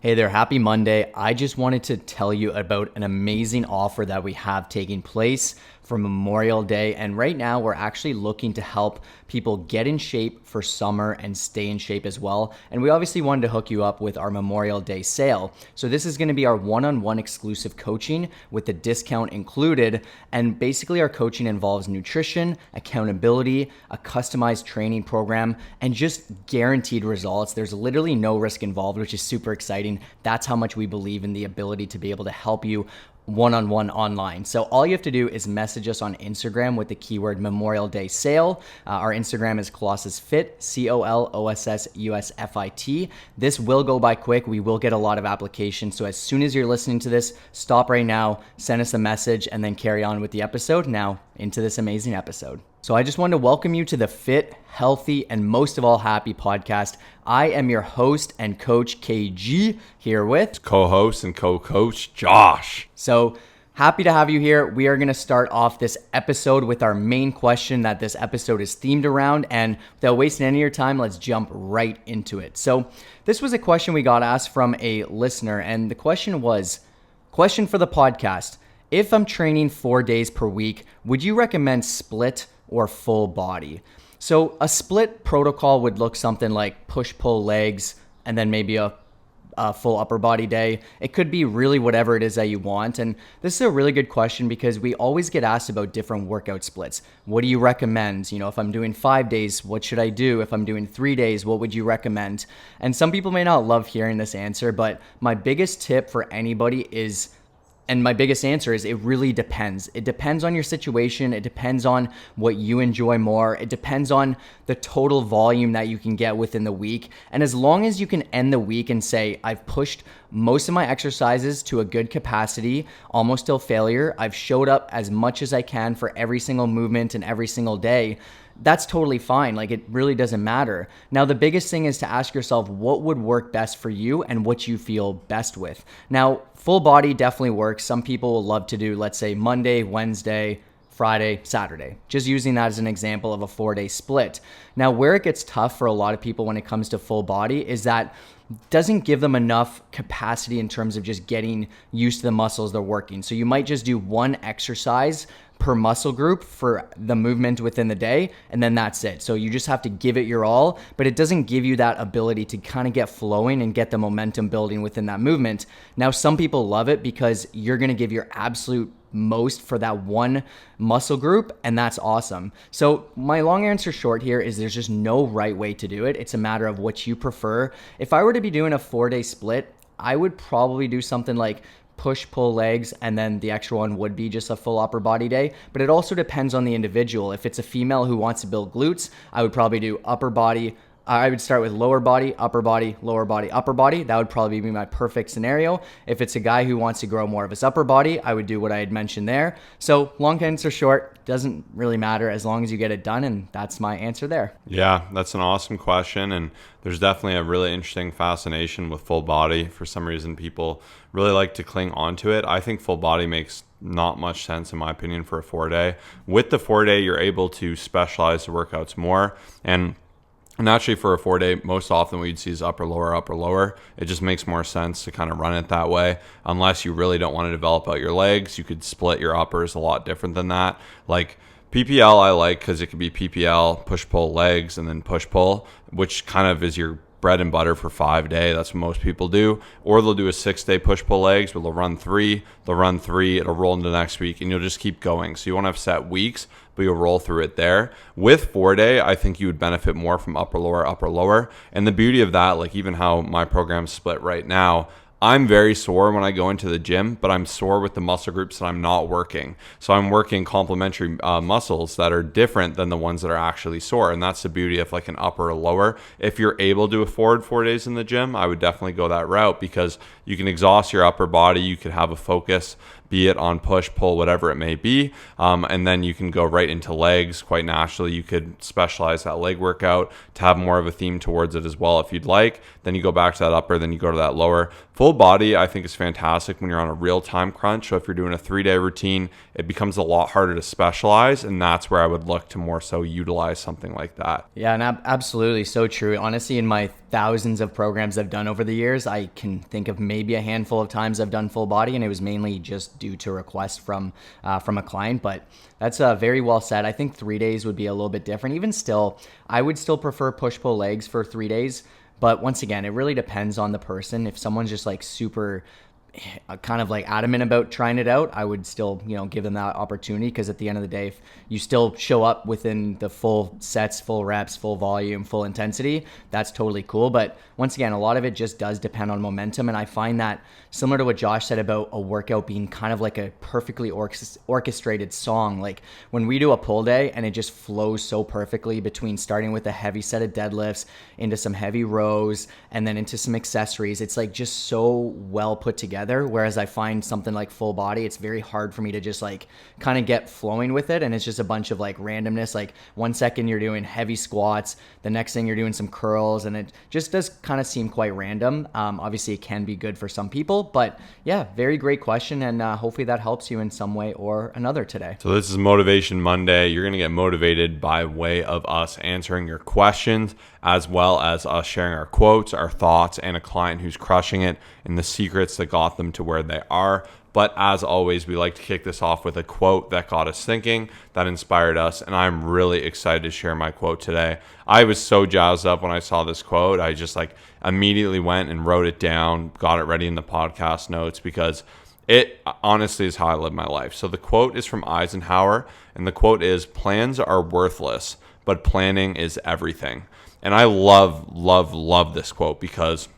Hey there, happy Monday. I just wanted to tell you about an amazing offer that we have taking place for Memorial Day. And right now we're actually looking to help people get in shape for summer and stay in shape as well. And we obviously wanted to hook you up with our Memorial Day sale. So this is going to be our one-on-one exclusive coaching with the discount included. And basically our coaching involves nutrition, accountability, a customized training program, and just guaranteed results. There's literally no risk involved, which is super exciting. That's how much we believe in the ability to be able to help you one-on-one online. So all you have to do is message us on Instagram with the keyword Memorial Day Sale. Our Instagram is Colossus Fit, COLOSSUSFIT. This will go by quick. We will get a lot of applications. So as soon as you're listening to this, stop right now, send us a message, and then carry on with the episode. Now into this amazing episode. So I just wanted to welcome you to the Fit, Healthy, and most of all Happy podcast. I am your host and coach KG, here with co-host and co-coach Josh. So happy to have you here. We are going to start off this episode with our main question that this episode is themed around. And without wasting any of your time, let's jump right into it. So this was a question we got asked from a listener. And the question was, question for the podcast: if I'm training 4 days per week, would you recommend split or full body? So a split protocol would look something like push-pull legs and then maybe a full upper body day. It could be really whatever it is that you want. And this is a really good question because we always get asked about different workout splits. What do you recommend? You know, if I'm doing 5 days, what should I do? If I'm doing 3 days, what would you recommend? And some people may not love hearing this answer, but my biggest tip for anybody is, and my biggest answer is, it really depends. It depends on your situation. It depends on what you enjoy more. It depends on the total volume that you can get within the week. And as long as you can end the week and say, I've pushed most of my exercises to a good capacity, almost till failure, I've showed up as much as I can for every single movement and every single day, that's totally fine. Like, it really doesn't matter. Now, the biggest thing is to ask yourself what would work best for you and what you feel best with. Now, full body definitely works. Some people will love to do, let's say, Monday, Wednesday, Friday, Saturday, just using that as an example of a 4-day split. Now, where it gets tough for a lot of people when it comes to full body is that doesn't give them enough capacity in terms of just getting used to the muscles they're working. So you might just do one exercise per muscle group for the movement within the day, and then that's it. So you just have to give it your all, but it doesn't give you that ability to kind of get flowing and get the momentum building within that movement. Now, some people love it because you're going to give your absolute most for that one muscle group, and that's awesome. So my long answer short here is there's just no right way to do it. It's a matter of what you prefer. If I were to be doing a 4-day split, I would probably do something like push-pull legs, and then the extra one would be just a full upper body day. But it also depends on the individual. If it's a female who wants to build glutes, I would probably do upper body. I would start with lower body, upper body, lower body, upper body. That would probably be my perfect scenario. If it's a guy who wants to grow more of his upper body, I would do what I had mentioned there. So long answer short, doesn't really matter as long as you get it done. And that's my answer there. Yeah, that's an awesome question. And there's definitely a really interesting fascination with full body. For some reason, people really like to cling onto it. I think full body makes not much sense, in my opinion, for a 4-day. With the 4-day, you're able to specialize the workouts more. And naturally, for a 4-day, most often what you'd see is upper, lower, upper, lower. It just makes more sense to kind of run it that way. Unless you really don't want to develop out your legs, you could split your uppers a lot different than that. Like PPL, I like because it could be PPL, push-pull legs, and then push-pull, which kind of is your bread and butter for 5-day. That's what most people do. Or they'll do a 6-day push-pull legs where they'll run 3, it'll roll into the next week, and you'll just keep going. So you won't have set weeks, but you'll roll through it there. With 4-day, I think you would benefit more from upper, lower. And the beauty of that, like even how my program's split right now, I'm very sore when I go into the gym, but I'm sore with the muscle groups that I'm not working. So I'm working complementary muscles that are different than the ones that are actually sore. And that's the beauty of like an upper or lower. If you're able to afford 4 days in the gym, I would definitely go that route because you can exhaust your upper body. You could have a focus, be it on push, pull, whatever it may be. And then you can go right into legs quite naturally. You could specialize that leg workout to have more of a theme towards it as well if you'd like. Then you go back to that upper, then you go to that lower. Full body, I think, is fantastic when you're on a real time crunch. So if you're doing a 3-day routine, it becomes a lot harder to specialize. And that's where I would look to more so utilize something like that. Yeah, and absolutely so true. Honestly, in my thousands of programs I've done over the years, I can think of maybe a handful of times I've done full body, and it was mainly just due to request from a client. But that's very well said. I think 3 days would be a little bit different. Even still, I would still prefer push-pull legs for 3 days. But once again, it really depends on the person. If someone's just like super kind of like adamant about trying it out, I would still, give them that opportunity, because at the end of the day, if you still show up within the full sets, full reps, full volume, full intensity, that's totally cool. But once again, a lot of it just does depend on momentum. And I find that similar to what Josh said about a workout being kind of like a perfectly orchestrated song. Like when we do a pull day and it just flows so perfectly between starting with a heavy set of deadlifts into some heavy rows and then into some accessories, it's like just so well put together. Whereas I find something like full body, it's very hard for me to just like kind of get flowing with it. And it's just a bunch of like randomness. Like 1 second you're doing heavy squats, the next thing you're doing some curls, and it just does kind of seem quite random. Obviously it can be good for some people, but yeah, very great question. And hopefully that helps you in some way or another today. So this is Motivation Monday. You're going to get motivated by way of us answering your questions, as well as us sharing our quotes, our thoughts, and a client who's crushing it and the secrets that got them to where they are. But as always, we like to kick this off with a quote that got us thinking, that inspired us, and I'm really excited to share my quote today. I was so jazzed up when I saw this quote. I just like immediately went and wrote it down, got it ready in the podcast notes, because it honestly is how I live my life. So the quote is from Eisenhower, and the quote is, "Plans are worthless, but planning is everything." And I love this quote, because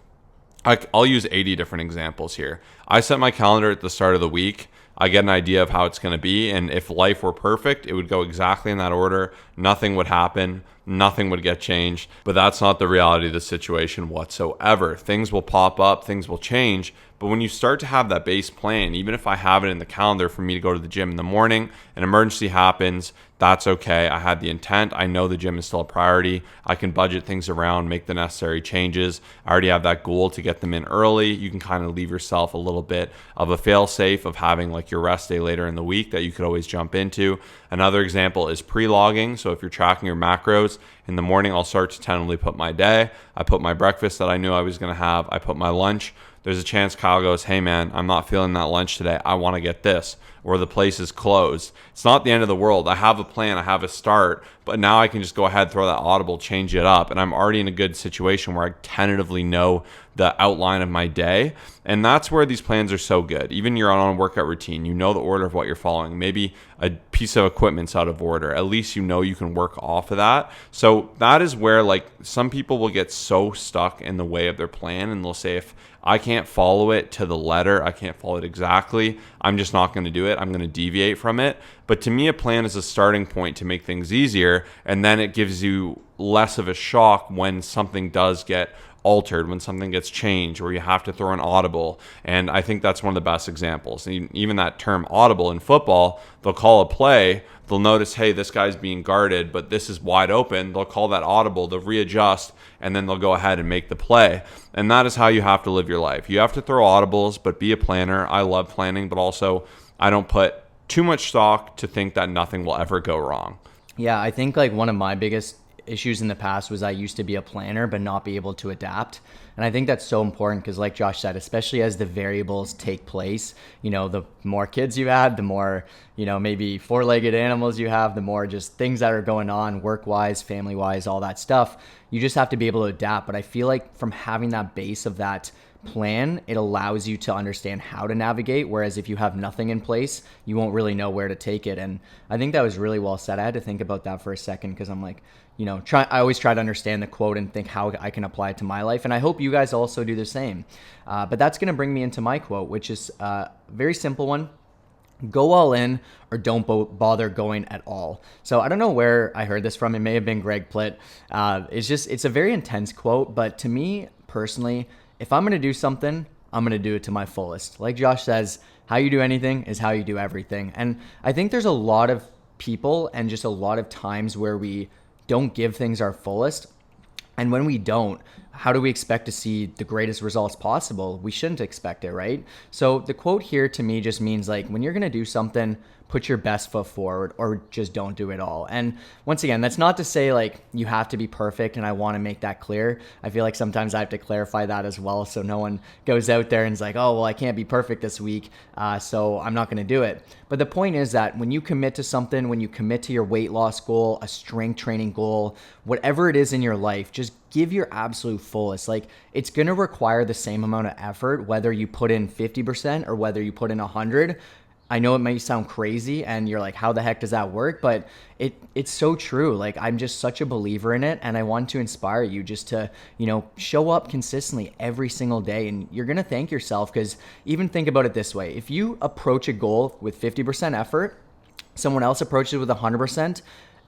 I'll use 80 different examples here. I set my calendar at the start of the week. I get an idea of how it's going to be. And if life were perfect, it would go exactly in that order. Nothing would happen. Nothing would get changed. But that's not the reality of the situation whatsoever. Things will pop up. Things will change. But when you start to have that base plan, even if I have it in the calendar for me to go to the gym in the morning, an emergency happens, that's okay. I had the intent. I know the gym is still a priority. I can budget things around, make the necessary changes. I already have that goal to get them in early. You can kind of leave yourself a little bit of a fail safe of having like your rest day later in the week that you could always jump into. Another example is pre-logging. So if you're tracking your macros, in the morning, I'll start to tentatively put my day. I put my breakfast that I knew I was going to have. I put my lunch. There's a chance Kyle goes, "Hey man, I'm not feeling that lunch today. I want to get this," or the place is closed. It's not the end of the world. I have a plan. I have a start, but now I can just go ahead, throw that audible, change it up. And I'm already in a good situation where I tentatively know the outline of my day. And that's where these plans are so good. Even you're on a workout routine, you know the order of what you're following. Maybe a piece of equipment's out of order. At least you know you can work off of that. So that is where like some people will get so stuck in the way of their plan, and they'll say, if I can't follow it to the letter, I can't follow it exactly, I'm just not going to do it. I'm going to deviate from it. But to me, a plan is a starting point to make things easier, and then it gives you less of a shock when something does get altered, when something gets changed, or you have to throw an audible. And I think that's one of the best examples. And even that term audible in football, they'll call a play, they'll notice, hey, this guy's being guarded, but this is wide open. They'll call that audible, they'll readjust, and then they'll go ahead and make the play. And that is how you have to live your life. You have to throw audibles, but be a planner. I love planning, but also I don't put too much stock to think that nothing will ever go wrong. Yeah, I think like one of my biggest issues in the past was I used to be a planner but not be able to adapt. And I think that's so important, because like Josh said, especially as the variables take place, the more kids you add, the more, maybe four-legged animals you have, the more just things that are going on work-wise, family-wise, all that stuff. You just have to be able to adapt. But I feel like from having that base of that plan, it allows you to understand how to navigate, whereas if you have nothing in place, you won't really know where to take it. And I think that was really well said. I had to think about that for a second, because I'm like, I always try to understand the quote and think how I can apply it to my life. And I hope you guys also do the same. But that's going to bring me into my quote, which is a very simple one. Go all in, or don't bother going at all. So I don't know where I heard this from. It may have been Greg Plitt. It's a very intense quote, but to me personally, if I'm going to do something, I'm going to do it to my fullest. Like Josh says, how you do anything is how you do everything. And I think there's a lot of people and just a lot of times where we don't give things our fullest. And when we don't, how do we expect to see the greatest results possible? We shouldn't expect it, right? So the quote here to me just means like when you're going to do something, put your best foot forward or just don't do it all. And once again, that's not to say like you have to be perfect, and I want to make that clear. I feel like sometimes I have to clarify that as well, so no one goes out there and is like, oh, well, I can't be perfect this week, so I'm not going to do it. But the point is that when you commit to something, when you commit to your weight loss goal, a strength training goal, whatever it is in your life, just give your absolute fullest. Like, it's going to require the same amount of effort, whether you put in 50% or whether you put in 100. I know it may sound crazy and you're like, how the heck does that work? But it's so true. Like, I'm just such a believer in it, and I want to inspire you just to, show up consistently every single day, and you're going to thank yourself. Because even think about it this way. If you approach a goal with 50% effort, someone else approaches it with 100%,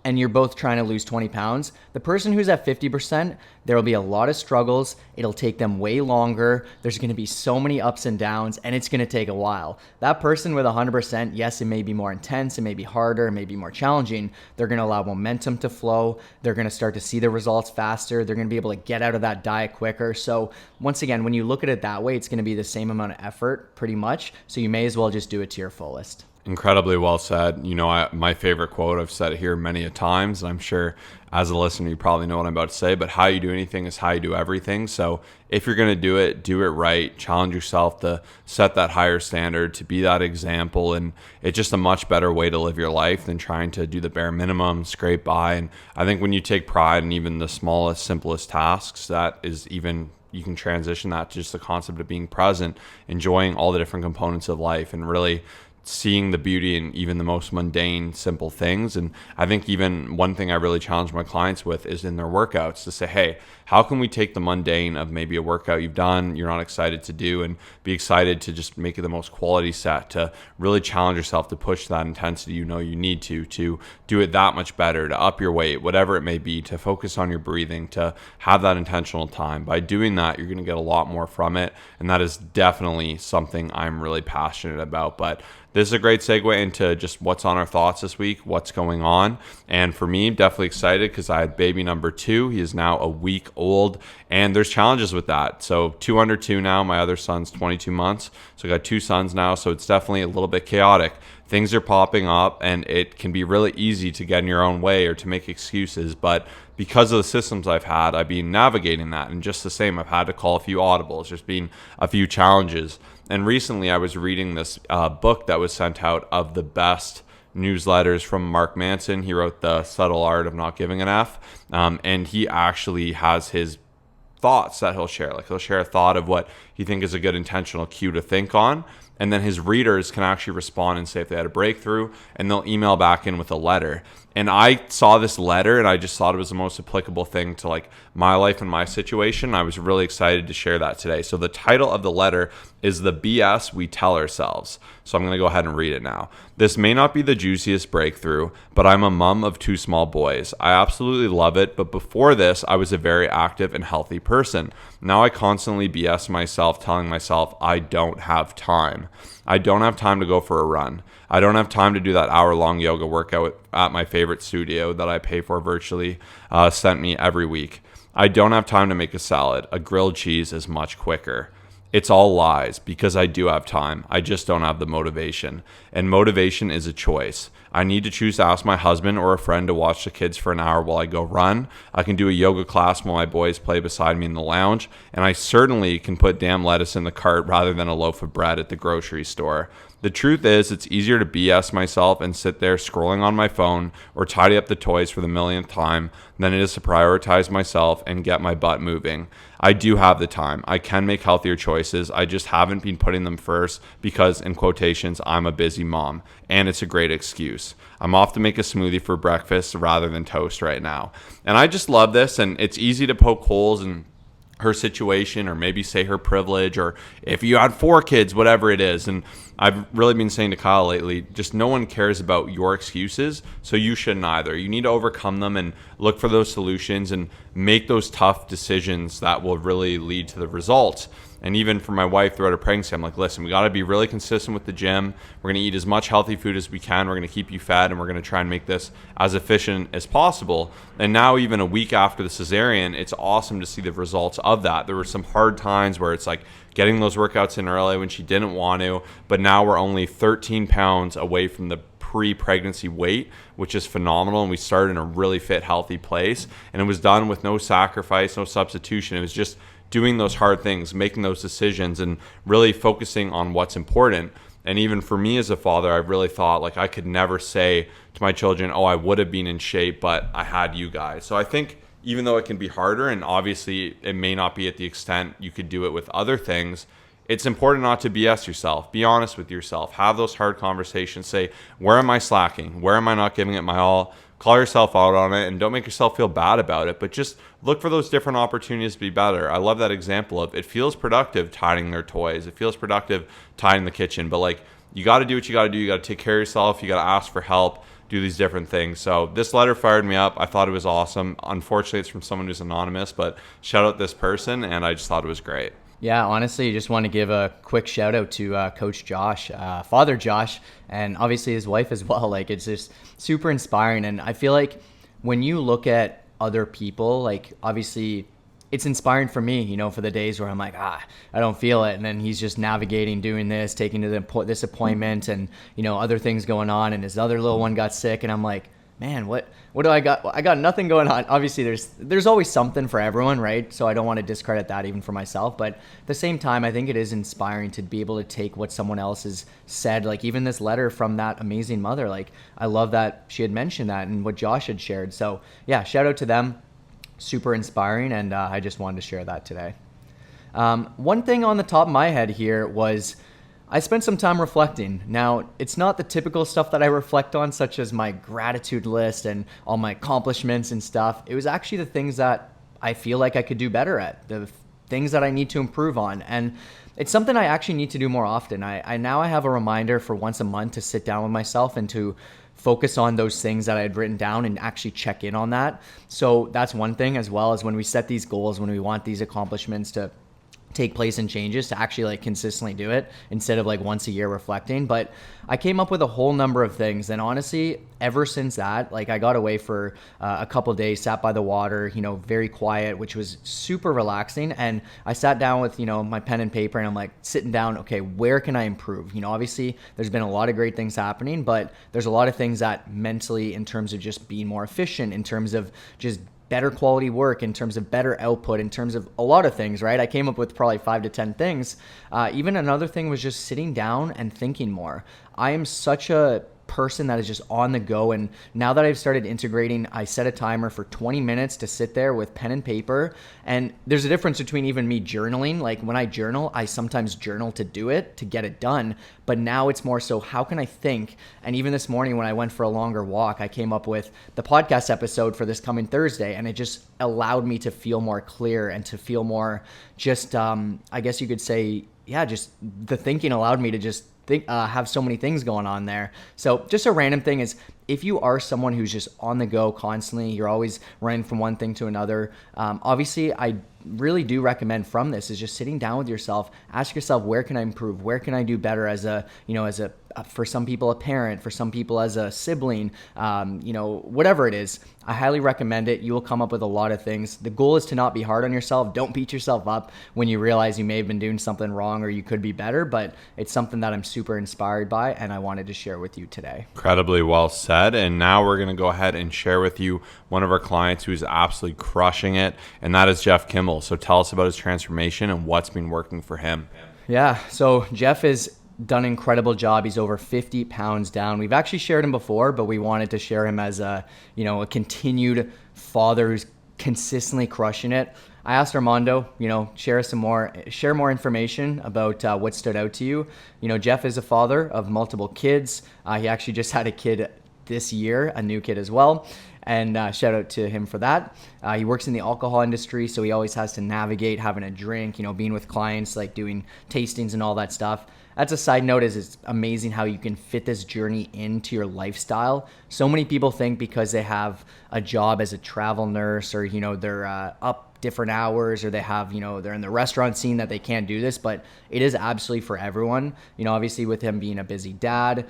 and you're both trying to lose 20 pounds, the person who's at 50%, there will be a lot of struggles. It'll take them way longer. There's going to be so many ups and downs, and it's going to take a while. That person with 100%, yes, it may be more intense, it may be harder, it may be more challenging. They're going to allow momentum to flow. They're going to start to see the results faster. They're going to be able to get out of that diet quicker. So once again, when you look at it that way, it's going to be the same amount of effort pretty much. So you may as well just do it to your fullest. Incredibly well said. My favorite quote, I've said it here many a times, and I'm sure as a listener, you probably know what I'm about to say, but how you do anything is how you do everything. So if you're going to do it right, challenge yourself to set that higher standard, to be that example. And it's just a much better way to live your life than trying to do the bare minimum, scrape by. And I think when you take pride in even the smallest, simplest tasks, you can transition that to just the concept of being present, enjoying all the different components of life, and really seeing the beauty in even the most mundane, simple things. And I think even one thing I really challenge my clients with is in their workouts to say, hey, how can we take the mundane of maybe a workout you've done, you're not excited to do, and be excited to just make it the most quality set, to really challenge yourself to push that intensity you need to do it that much better, to up your weight, whatever it may be, to focus on your breathing, to have that intentional time. By doing that, you're going to get a lot more from it. And that is definitely something I'm really passionate about. But this is a great segue into just what's on our thoughts this week, what's going on. And for me, definitely excited because I had baby number 2. He is now a week old, and there's challenges with that. So 2 under 2 now. My other son's 22 months. So I got 2 sons now. So it's definitely a little bit chaotic. Things are popping up, and it can be really easy to get in your own way or to make excuses. But because of the systems I've had, I've been navigating that. And just the same, I've had to call a few audibles. There's been a few challenges. And recently I was reading this book that was sent out of the best newsletters from Mark Manson. He wrote The Subtle Art of Not Giving an F. And he actually has his thoughts that he'll share. Like, he'll share a thought of what he thinks is a good intentional cue to think on. And then his readers can actually respond and say if they had a breakthrough, and they'll email back in with a letter. And I saw this letter, and I just thought it was the most applicable thing to like my life and my situation. I was really excited to share that today. So the title of the letter is The BS We Tell Ourselves. So I'm going to go ahead and read it now. This may not be the juiciest breakthrough, but I'm a mom of 2 small boys. I absolutely love it, but before this, I was a very active and healthy person. Now I constantly BS myself, telling myself I don't have time. I don't have time to go for a run. I don't have time to do that hour-long yoga workout at my favorite studio that I pay for virtually sent me every week. I don't have time to make a salad. A grilled cheese is much quicker. It's all lies because I do have time. I just don't have the motivation. And motivation is a choice. I need to choose to ask my husband or a friend to watch the kids for an hour while I go run. I can do a yoga class while my boys play beside me in the lounge. And I certainly can put damn lettuce in the cart rather than a loaf of bread at the grocery store. The truth is, it's easier to BS myself and sit there scrolling on my phone or tidy up the toys for the millionth time than it is to prioritize myself and get my butt moving. I do have the time. I can make healthier choices. I just haven't been putting them first because, in quotations, I'm a busy mom. And it's a great excuse. I'm off to make a smoothie for breakfast rather than toast right now. And I just love this, and it's easy to poke holes in her situation, or maybe say her privilege, or if you had 4 kids, whatever it is. And I've really been saying to Kyle lately, just no one cares about your excuses, so you shouldn't either. You need to overcome them and look for those solutions and make those tough decisions that will really lead to the results. And even for my wife throughout her pregnancy, I'm like, listen, we got to be really consistent with the gym. We're going to eat as much healthy food as we can. We're going to keep you fed, and we're going to try and make this as efficient as possible. And now, even a week after the cesarean, it's awesome to see the results of that. There were some hard times where it's like getting those workouts in early when she didn't want to, but now we're only 13 pounds away from the pre-pregnancy weight, which is phenomenal. And we started in a really fit, healthy place. And it was done with no sacrifice, no substitution. It was just doing those hard things, making those decisions, and really focusing on what's important. And even for me as a father, I really thought like I could never say to my children, oh, I would have been in shape, but I had you guys. So I think even though it can be harder, and obviously it may not be at the extent you could do it with other things, it's important not to BS yourself. Be honest with yourself. Have those hard conversations. Say, where am I slacking? Where am I not giving it my all? Call yourself out on it, and don't make yourself feel bad about it, but just look for those different opportunities to be better. I love that example of it feels productive tidying their toys. It feels productive tidying the kitchen, but like you got to do what you got to do. You got to take care of yourself. You got to ask for help, do these different things. So this letter fired me up. I thought it was awesome. Unfortunately, it's from someone who's anonymous, but shout out this person, and I just thought it was great. Yeah, honestly, just want to give a quick shout out to Coach Josh, Father Josh, and obviously his wife as well. Like, it's just super inspiring. And I feel like when you look at other people, like, obviously it's inspiring for me, you know, for the days where I'm like, I don't feel it. And then he's just navigating, doing this, taking to this appointment, and, you know, other things going on. And his other little one got sick, and I'm like, man, what do I got? I got nothing going on. Obviously, there's always something for everyone, right? So I don't want to discredit that even for myself. But at the same time, I think it is inspiring to be able to take what someone else has said, like even this letter from that amazing mother. Like, I love that she had mentioned that and what Josh had shared. So yeah, shout out to them. Super inspiring. And I just wanted to share that today. One thing on the top of my head here was I spent some time reflecting. Now, it's not the typical stuff that I reflect on, such as my gratitude list and all my accomplishments and stuff. It was actually the things that I feel like I could do better at, the things that I need to improve on. And it's something I actually need to do more often. I now have a reminder for once a month to sit down with myself and to focus on those things that I had written down and actually check in on that. So that's one thing, as well as when we set these goals, when we want these accomplishments to take place and changes, to actually like consistently do it instead of like once a year reflecting. But I came up with a whole number of things, and honestly, ever since that, like I got away for a couple of days, sat by the water, you know, very quiet, which was super relaxing. And I sat down with, you know, my pen and paper, and I'm like sitting down, okay, where can I improve? You know, obviously there's been a lot of great things happening, but there's a lot of things that mentally, in terms of just being more efficient, in terms of just better quality work, in terms of better output, in terms of a lot of things, right? I came up with probably 5 to 10 things. Even another thing was just sitting down and thinking more. I am such a person that is just on the go, and now that I've started integrating, I set a timer for 20 minutes to sit there with pen and paper. And there's a difference between even me journaling. Like when I journal, I sometimes journal to do it, to get it done, but now it's more so how can I think? And even this morning when I went for a longer walk, I came up with the podcast episode for this coming Thursday, and it just allowed me to feel more clear and to feel more just I guess you could say, yeah, just the thinking allowed me to just have so many things going on there. So just a random thing is, if you are someone who's just on the go constantly, you're always running from one thing to another, obviously I really do recommend from this is just sitting down with yourself, ask yourself, where can I improve? Where can I do better as a, you know, as a, for some people, a parent, for some people as a sibling, you know, whatever it is. I highly recommend it. You will come up with a lot of things. The goal is to not be hard on yourself. Don't beat yourself up when you realize you may have been doing something wrong or you could be better, but it's something that I'm super inspired by, and I wanted to share with you today. Incredibly well said. And now we're going to go ahead and share with you one of our clients who's absolutely crushing it, and that is Jeff Kimmel. So tell us about his transformation and what's been working for him. Yeah, so Jeff has done an incredible job. He's over 50 pounds down. We've actually shared him before, but we wanted to share him as a, you know, a continued father who's consistently crushing it. I asked Armando, you know, share more information about what stood out to you. You know, Jeff is a father of multiple kids. He actually just had a kid this year, a new kid as well. And shout out to him for that. He works in the alcohol industry, so he always has to navigate having a drink, you know, being with clients, like doing tastings and all that stuff. That's a side note. Is it's amazing how you can fit this journey into your lifestyle. So many people think because they have a job as a travel nurse, or, you know, they're up different hours, or they have, they're in the restaurant scene that they can't do this, but it is absolutely for everyone. Obviously with him being a busy dad,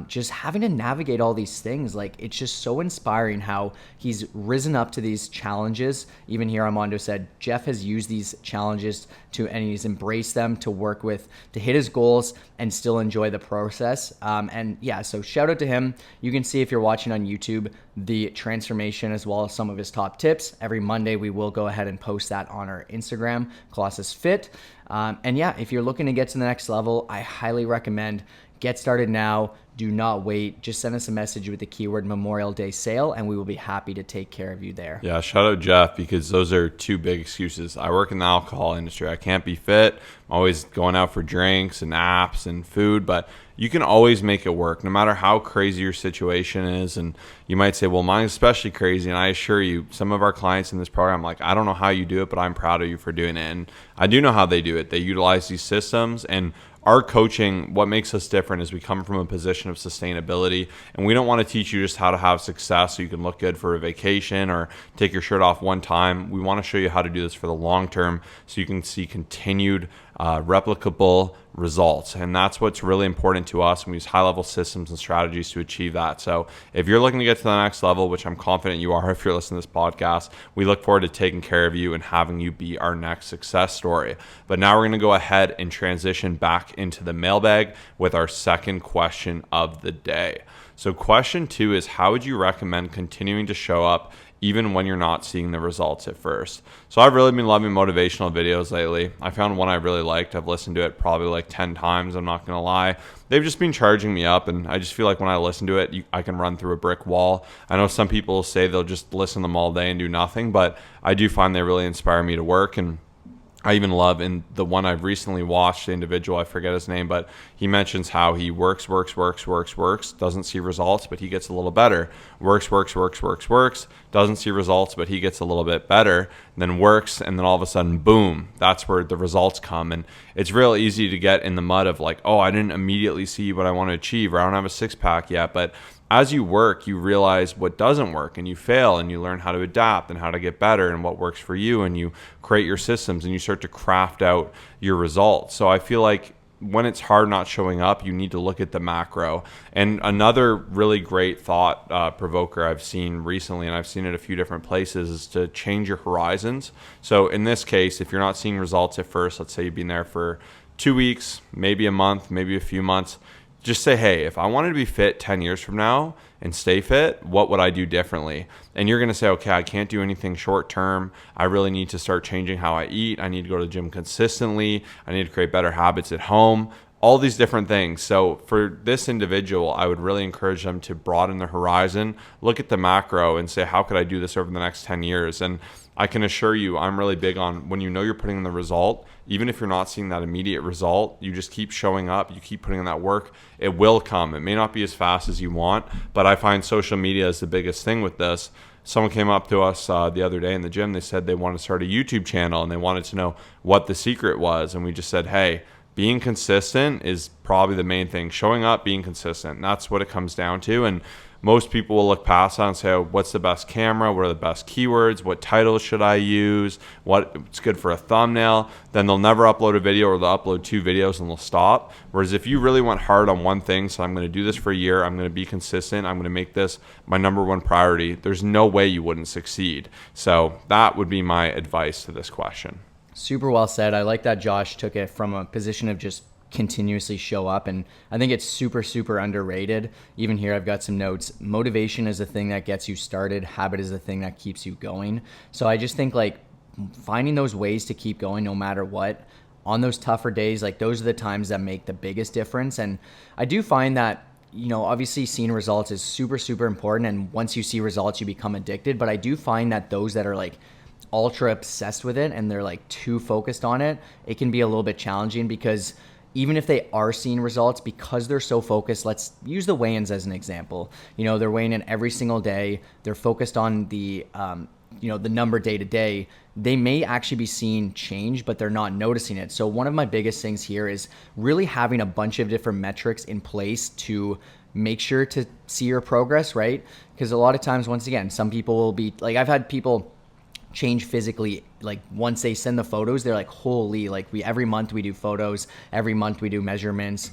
just having to navigate all these things, like it's just so inspiring how he's risen up to these challenges. Even here Armando said Jeff has used these challenges and he's embraced them to work with, to hit his goals and still enjoy the process. And yeah, so shout out to him. You can see if you're watching on YouTube, the transformation as well as some of his top tips. Every Monday, we will go ahead and post that on our Instagram, Colossus Fit. And yeah, if you're looking to get to the next level, I highly recommend get started now. Do not wait. Just send us a message with the keyword Memorial Day sale, and we will be happy to take care of you there. Yeah, shout out Jeff, because those are two big excuses. I work in the alcohol industry. I can't be fit. I'm always going out for drinks and apps and food, but you can always make it work no matter how crazy your situation is. And you might say, well, mine's especially crazy. And I assure you, some of our clients in this program, like, I don't know how you do it, but I'm proud of you for doing it. And I do know how they do it. They utilize these systems, and our coaching, what makes us different is we come from a position of sustainability, and we don't want to teach you just how to have success so you can look good for a vacation or take your shirt off one time. We want to show you how to do this for the long term so you can see continued replicable results. And that's what's really important to us. And we use high-level systems and strategies to achieve that. So if you're looking to get to the next level, which I'm confident you are if you're listening to this podcast, we look forward to taking care of you and having you be our next success story. But now we're going to go ahead and transition back into the mailbag with our second question of the day. So question 2 is, how would you recommend continuing to show up even when you're not seeing the results at first? So I've really been loving motivational videos lately. I found one I really liked. I've listened to it probably like 10 times. I'm not going to lie. They've just been charging me up, and I just feel like when I listen to it, I can run through a brick wall. I know some people say they'll just listen to them all day and do nothing, but I do find they really inspire me to work. And I even love, in the one I've recently watched, the individual, I forget his name, but he mentions how he works, doesn't see results, but he gets a little better. Works, doesn't see results, but he gets a little bit better, then works, and then all of a sudden, boom, that's where the results come. And it's real easy to get in the mud of like, oh, I didn't immediately see what I want to achieve, or I don't have a six-pack yet. But as you work, you realize what doesn't work, and you fail, and you learn how to adapt and how to get better and what works for you, and you create your systems and you start to craft out your results. So I feel like when it's hard not showing up, you need to look at the macro. And another really great thought provoker I've seen recently, and I've seen it a few different places, is to change your horizons. So in this case, if you're not seeing results at first, let's say you've been there for 2 weeks, maybe a month, maybe a few months, just say, hey, if I wanted to be fit 10 years from now and stay fit, what would I do differently? And you're going to say, okay, I can't do anything short term. I really need to start changing how I eat. I need to go to the gym consistently. I need to create better habits at home. All these different things. So for this individual, I would really encourage them to broaden their horizon, look at the macro and say, how could I do this over the next 10 years? And I can assure you, I'm really big on when you know you're putting in the result, even if you're not seeing that immediate result, you just keep showing up, you keep putting in that work, it will come. It may not be as fast as you want, but I find social media is the biggest thing with this. Someone came up to us the other day in the gym. They said they wanted to start a YouTube channel and they wanted to know what the secret was. And we just said, hey, being consistent is probably the main thing. Showing up, being consistent. And that's what it comes down to. And most people will look past that and say, oh, what's the best camera? What are the best keywords? What titles should I use? What's good for a thumbnail? Then they'll never upload a video, or they'll upload 2 videos and they'll stop. Whereas if you really went hard on one thing, so I'm going to do this for a year, I'm going to be consistent, I'm going to make this my number one priority, there's no way you wouldn't succeed. So that would be my advice to this question. Super well said. I like that Josh took it from a position of just continuously show up, and I think it's super underrated. Even here I've got some notes. Motivation is the thing that gets you started. Habit is the thing that keeps you going. So I just think like finding those ways to keep going no matter what on those tougher days, like those are the times that make the biggest difference. And I do find that, you know, obviously seeing results is super important, and once you see results you become addicted. But I do find that those that are like ultra obsessed with it and they're like too focused on it, it can be a little bit challenging, because even if they are seeing results, because they're so focused, let's use the weigh-ins as an example. You know, they're weighing in every single day. They're focused on the, the number day to day. They may actually be seeing change, but they're not noticing it. So one of my biggest things here is really having a bunch of different metrics in place to make sure to see your progress, right? Because a lot of times, once again, some people will be like, I've had people change physically. Like once they send the photos, they're like, holy, like every month we do photos, every month we do measurements,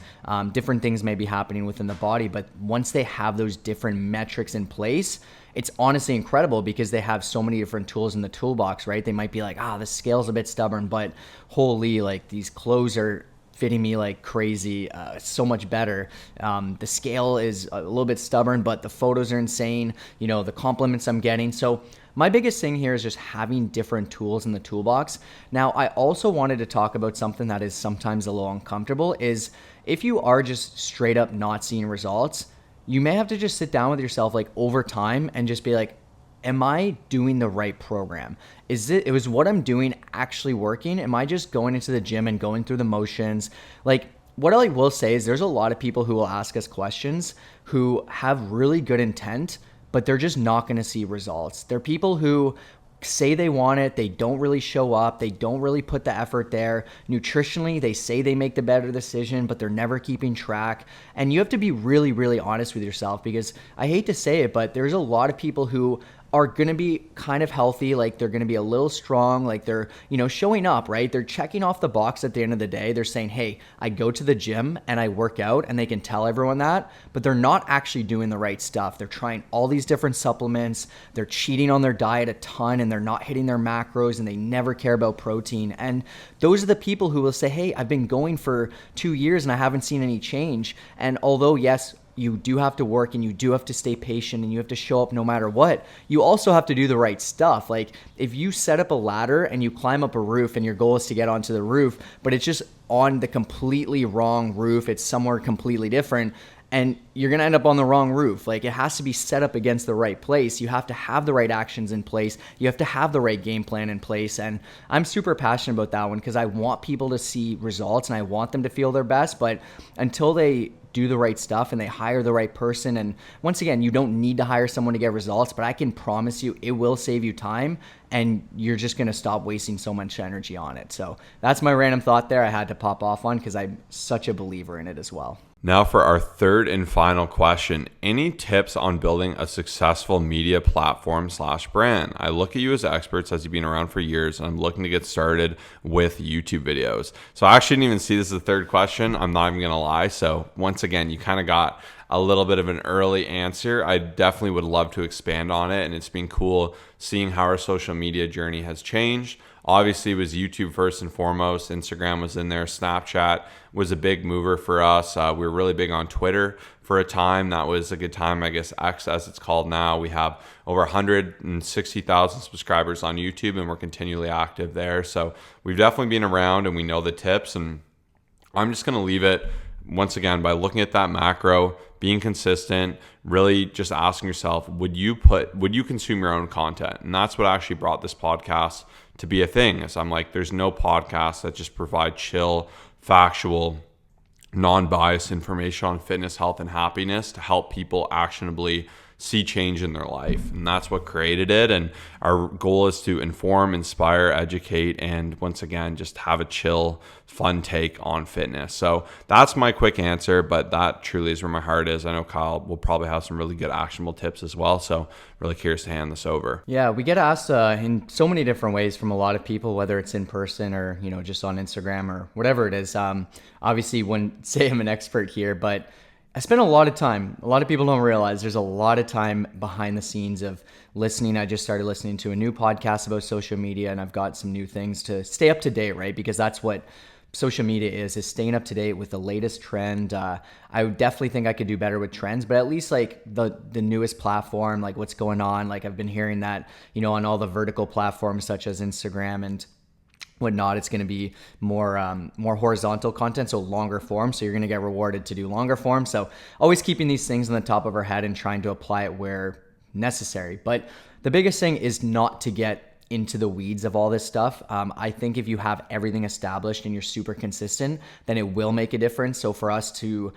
different things may be happening within the body. But once they have those different metrics in place, it's honestly incredible because they have so many different tools in the toolbox, right? They might be like, the scale's a bit stubborn, but holy, like these clothes are fitting me like crazy. It's so much better. The scale is a little bit stubborn, but the photos are insane. The compliments I'm getting. So my biggest thing here is just having different tools in the toolbox. Now, I also wanted to talk about something that is sometimes a little uncomfortable is if you are just straight up not seeing results, you may have to just sit down with yourself like over time and just be like, am I doing the right program? Is what I'm doing actually working? Am I just going into the gym and going through the motions? Like what I will say is there's a lot of people who will ask us questions who have really good intent, but they're just not going to see results. They're people who say they want it, they don't really show up, they don't really put the effort there. Nutritionally, they say they make the better decision, but they're never keeping track. And you have to be really, really honest with yourself because I hate to say it, but there's a lot of people who are going to be kind of healthy, like they're going to be a little strong, like they're, showing up, right? They're checking off the box at the end of the day. They're saying, hey, I go to the gym and I work out, and they can tell everyone that, but they're not actually doing the right stuff. They're trying all these different supplements. They're cheating on their diet a ton and they're not hitting their macros and they never care about protein. And those are the people who will say, hey, I've been going for 2 years and I haven't seen any change. And although, yes, you do have to work and you do have to stay patient and you have to show up no matter what, you also have to do the right stuff. Like if you set up a ladder and you climb up a roof and your goal is to get onto the roof, but it's just on the completely wrong roof, it's somewhere completely different, and you're going to end up on the wrong roof. Like it has to be set up against the right place. You have to have the right actions in place. You have to have the right game plan in place. And I'm super passionate about that one because I want people to see results and I want them to feel their best. But until they do the right stuff and they hire the right person, and once again, you don't need to hire someone to get results, but I can promise you it will save you time and you're just going to stop wasting so much energy on it. So that's my random thought there. I had to pop off on because I'm such a believer in it as well. Now for our third and final question, any tips on building a successful media platform / brand? I look at you as experts as you've been around for years and I'm looking to get started with YouTube videos. So I actually didn't even see this as a third question. I'm not even going to lie. So once again, you kind of got a little bit of an early answer. I definitely would love to expand on it. And it's been cool seeing how our social media journey has changed. Obviously, it was YouTube first and foremost. Instagram was in there. Snapchat was a big mover for us. We were really big on Twitter for a time. That was a good time, I guess, X as it's called now. We have over 160,000 subscribers on YouTube and we're continually active there. So we've definitely been around and we know the tips. And I'm just going to leave it once again by looking at that macro, being consistent, really just asking yourself, would you consume your own content? And that's what actually brought this podcast to be a thing. Is I'm like, there's no podcast that just provide chill, factual, non-biased information on fitness, health, and happiness to help people actionably see change in their life. And that's what created it. And our goal is to inform, inspire, educate, and once again, just have a chill, fun take on fitness. So that's my quick answer, but that truly is where my heart is. I know Kyle will probably have some really good actionable tips as well. So really curious to hand this over. Yeah, we get asked in so many different ways from a lot of people, whether it's in person or, just on Instagram or whatever it is. Obviously wouldn't say I'm an expert here, but I spend a lot of time. A lot of people don't realize there's a lot of time behind the scenes of listening. I just started listening to a new podcast about social media and I've got some new things to stay up to date, right? Because that's what social media is staying up to date with the latest trend. I would definitely think I could do better with trends, but at least like the newest platform, like what's going on. Like I've been hearing that, on all the vertical platforms such as Instagram and whatnot, it's going to be more horizontal content, so longer form. So you're going to get rewarded to do longer form. So always keeping these things on the top of our head and trying to apply it where necessary. But the biggest thing is not to get into the weeds of all this stuff. I think if you have everything established and you're super consistent, then it will make a difference. So for us to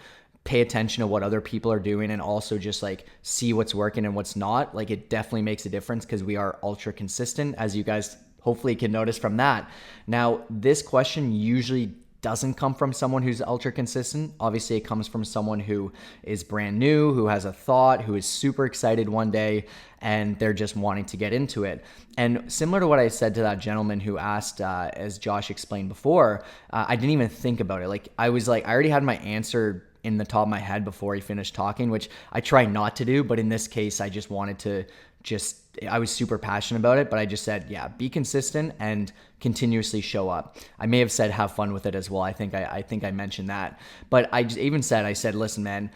pay attention to what other people are doing and also just like see what's working and what's not, like it definitely makes a difference because we are ultra consistent, as you guys hopefully can notice from that. Now, this question usually doesn't come from someone who's ultra consistent. Obviously, it comes from someone who is brand new, who has a thought, who is super excited one day, and they're just wanting to get into it. And similar to what I said to that gentleman who asked, as Josh explained before, I didn't even think about it. Like, I already had my answer in the top of my head before he finished talking, which I try not to do. But in this case, I just wanted to I was super passionate about it, but I just said, yeah, be consistent and continuously show up. I may have said have fun with it as well. I think I mentioned that, but I said, listen, man,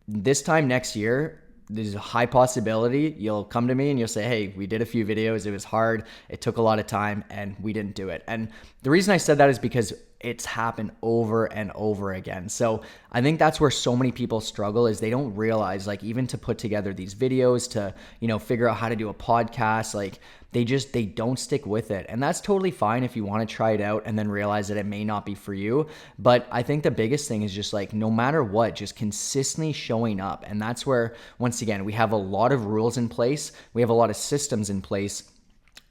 this time next year, there's a high possibility you'll come to me and you'll say, hey, we did a few videos. It was hard. It took a lot of time and we didn't do it. And the reason I said that is because it's happened over and over again. So I think that's where so many people struggle, is they don't realize, like, even to put together these videos, to, figure out how to do a podcast, like they don't stick with it. And that's totally fine if you want to try it out and then realize that it may not be for you. But I think the biggest thing is just, like, no matter what, just consistently showing up. And that's where, once again, we have a lot of rules in place. We have a lot of systems in place.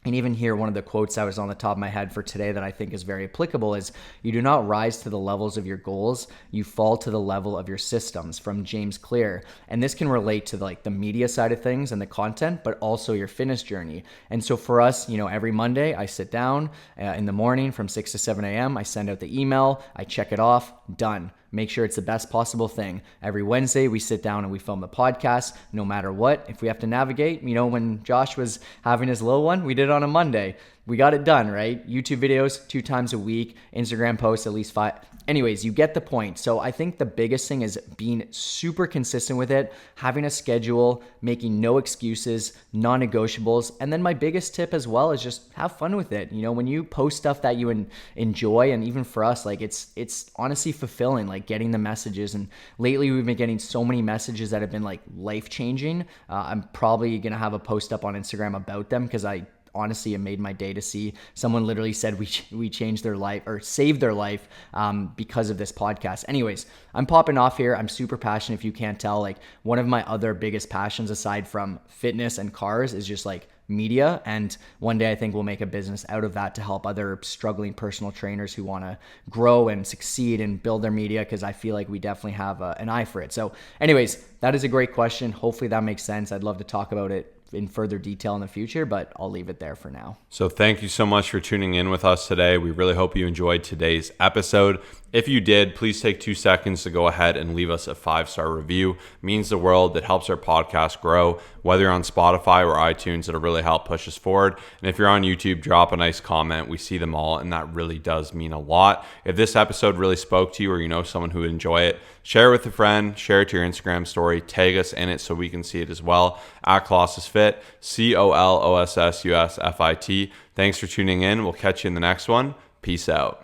And even here, one of the quotes that was on the top of my head for today that I think is very applicable is, you do not rise to the levels of your goals, you fall to the level of your systems, from James Clear. And this can relate to the media side of things and the content, but also your fitness journey. And so for us, every Monday I sit down in the morning from 6 to 7 a.m. I send out the email, I check it off, done. Make sure it's the best possible thing. Every Wednesday, we sit down and we film the podcast, no matter what. If we have to navigate, when Josh was having his little one, we did it on a Monday. We got it done, right? YouTube videos 2 times a week, Instagram posts at least 5. Anyways, you get the point. So I think the biggest thing is being super consistent with it, having a schedule, making no excuses, non-negotiables. And then my biggest tip as well is just have fun with it. When you post stuff that you enjoy, and even for us, like, it's honestly fulfilling, like, getting the messages. And lately we've been getting so many messages that have been, like, life-changing. I'm probably going to have a post up on Instagram about them, because honestly, it made my day to see someone literally said we changed their life or saved their life because of this podcast. Anyways, I'm popping off here. I'm super passionate, if you can't tell. Like, one of my other biggest passions aside from fitness and cars is just, like, media. And one day I think we'll make a business out of that to help other struggling personal trainers who want to grow and succeed and build their media, because I feel like we definitely have an eye for it. So anyways, that is a great question. Hopefully that makes sense. I'd love to talk about it in further detail in the future, but I'll leave it there for now. So thank you so much for tuning in with us today. We really hope you enjoyed today's episode. If you did, please take 2 seconds to go ahead and leave us a 5-star review. It means the world. It helps our podcast grow. Whether you're on Spotify or iTunes, it'll really help push us forward. And if you're on YouTube, drop a nice comment. We see them all, and that really does mean a lot. If this episode really spoke to you, or you know someone who would enjoy it, share it with a friend, share it to your Instagram story, tag us in it so we can see it as well, at Colossus Fit, COLOSSUSFIT. Thanks for tuning in. We'll catch you in the next one. Peace out.